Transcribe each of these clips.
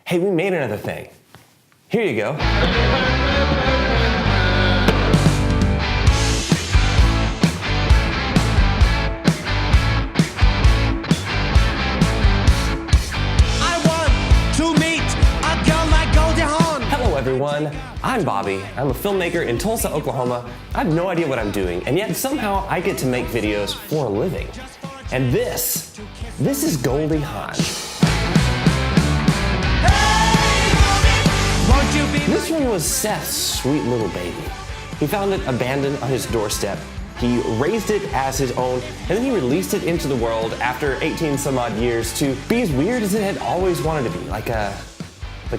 Hey, we made another thing. Here you go. I want to meet a girl like Goldie Hawn. Hello everyone, I'm Bobby. I'm a filmmaker in Tulsa, Oklahoma. I have no idea what I'm doing, and yet somehow I get to make videos for a living. And this is Goldie Hawn. This one was Seth's sweet little baby. He found it abandoned on his doorstep. He raised it as his own, and then he released it into the world after 18 some odd years to be as weird as it had always wanted to be, like a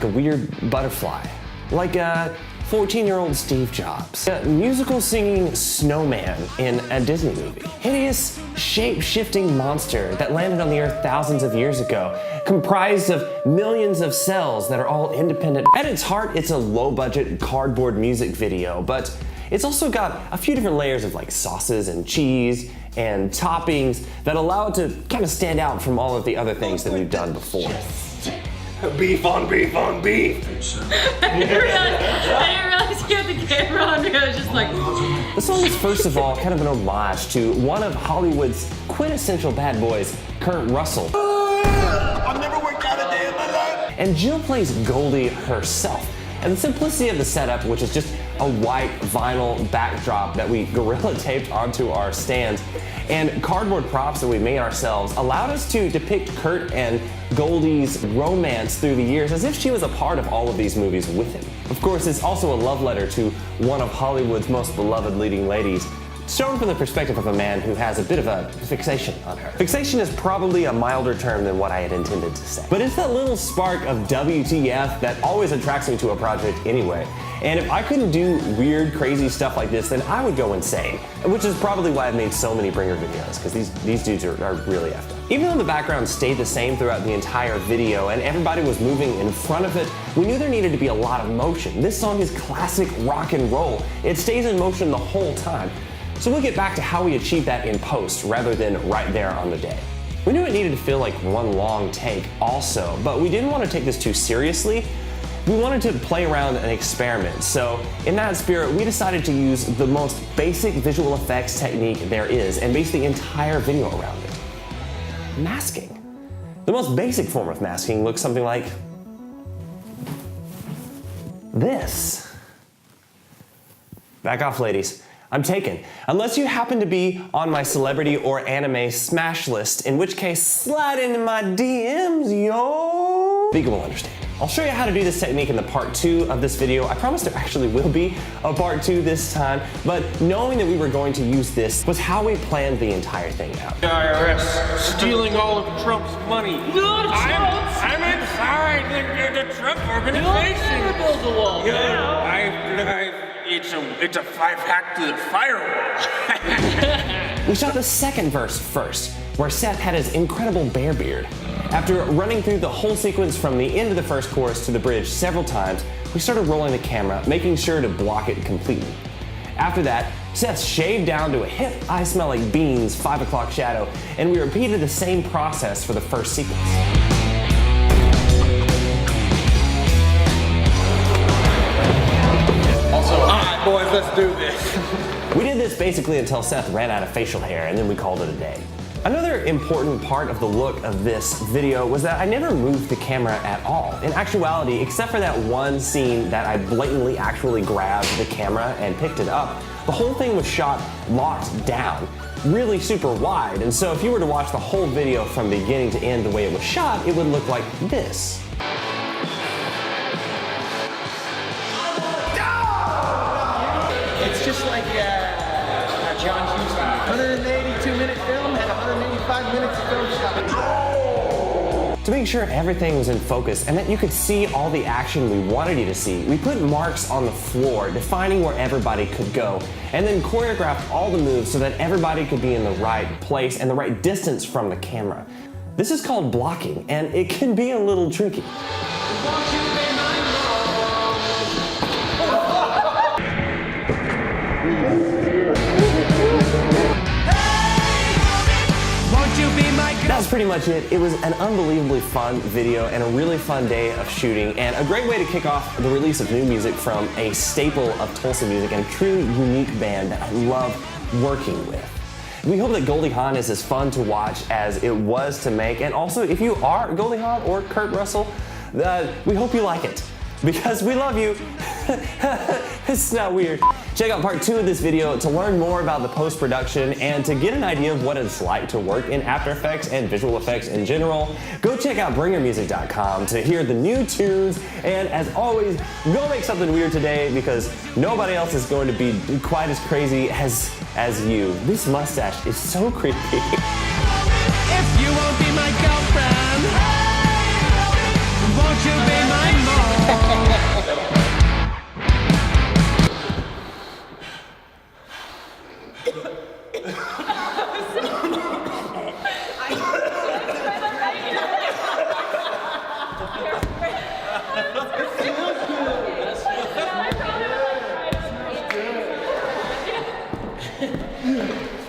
weird butterfly, like a 14-year-old Steve Jobs, a musical singing snowman in a Disney movie, hideous shape-shifting monster that landed on the earth thousands of years ago, comprised of millions of cells that are all independent. At its heart, it's a low-budget cardboard music video, but it's also got a few different layers of like sauces and cheese and toppings that allow it to kind of stand out from all of the other things that we've done before. Beef on beef on beef. I didn't realize you had the camera on me. I was just like... The song is first of all kind of an homage to one of Hollywood's quintessential bad boys, Kurt Russell. I've never worked out a day in my life. And Jill plays Goldie herself. And the simplicity of the setup, which is just a white vinyl backdrop that we gorilla taped onto our stands, and cardboard props that we made ourselves, allowed us to depict Kurt and Goldie's romance through the years as if she was a part of all of these movies with him. Of course, it's also a love letter to one of Hollywood's most beloved leading ladies, shown from the perspective of a man who has a bit of a fixation on her. Fixation is probably a milder term than what I had intended to say. But it's that little spark of WTF that always attracts me to a project anyway. And if I couldn't do weird, crazy stuff like this, then I would go insane. Which is probably why I've made so many Bringer videos, because these dudes are really effed up. Even though the background stayed the same throughout the entire video and everybody was moving in front of it, we knew there needed to be a lot of motion. This song is classic rock and roll. It stays in motion the whole time. So we'll get back to how we achieved that in post rather than right there on the day. We knew it needed to feel like one long take also, but we didn't want to take this too seriously. We wanted to play around and experiment. So in that spirit, we decided to use the most basic visual effects technique there is and base the entire video around it. Masking. The most basic form of masking looks something like this. Back off, ladies. I'm taken. Unless you happen to be on my celebrity or anime smash list, in which case slide into my DMs, yo. Beagle will understand. I'll show you how to do this technique in the part 2 of this video. I promise there actually will be a part 2 this time, but knowing that we were going to use this was how we planned the entire thing out. The IRS stealing all of Trump's money. I'm inside the Trump organization. You'll never build a wall. It's a 5-hack to the firewall. We shot the second verse first, where Seth had his incredible bear beard. After running through the whole sequence from the end of the first chorus to the bridge several times, we started rolling the camera, making sure to block it completely. After that, Seth shaved down to a hip "I smell like beans" 5 o'clock shadow, and we repeated the same process for the first sequence. Alright, boys, let's do this. We did this basically until Seth ran out of facial hair, and then we called it a day. Another important part of the look of this video was that I never moved the camera at all. In actuality, except for that one scene that I blatantly actually grabbed the camera and picked it up, the whole thing was shot locked down, really super wide. And so if you were to watch the whole video from beginning to end the way it was shot, it would look like this. It's just like John Hughes, 182-minute film had 185 minutes of film shot. To make sure everything was in focus and that you could see all the action we wanted you to see, we put marks on the floor defining where everybody could go, and then choreographed all the moves so that everybody could be in the right place and the right distance from the camera. This is called blocking, and it can be a little tricky. Won't you be my That's pretty much it. It was an unbelievably fun video and a really fun day of shooting, and a great way to kick off the release of new music from a staple of Tulsa music and a truly unique band that I love working with. We hope that Goldie Hawn is as fun to watch as it was to make, and also if you are Goldie Hawn or Kurt Russell, we hope you like it, because we love you. It's not weird. Check out part 2 of this video to learn more about the post-production and to get an idea of what it's like to work in After Effects and visual effects in general. Go check out bringermusic.com to hear the new tunes, and as always, go make something weird today because nobody else is going to be quite as crazy as you. This mustache is so creepy. If you won't be my girlfriend, won't you be my mom? Yeah.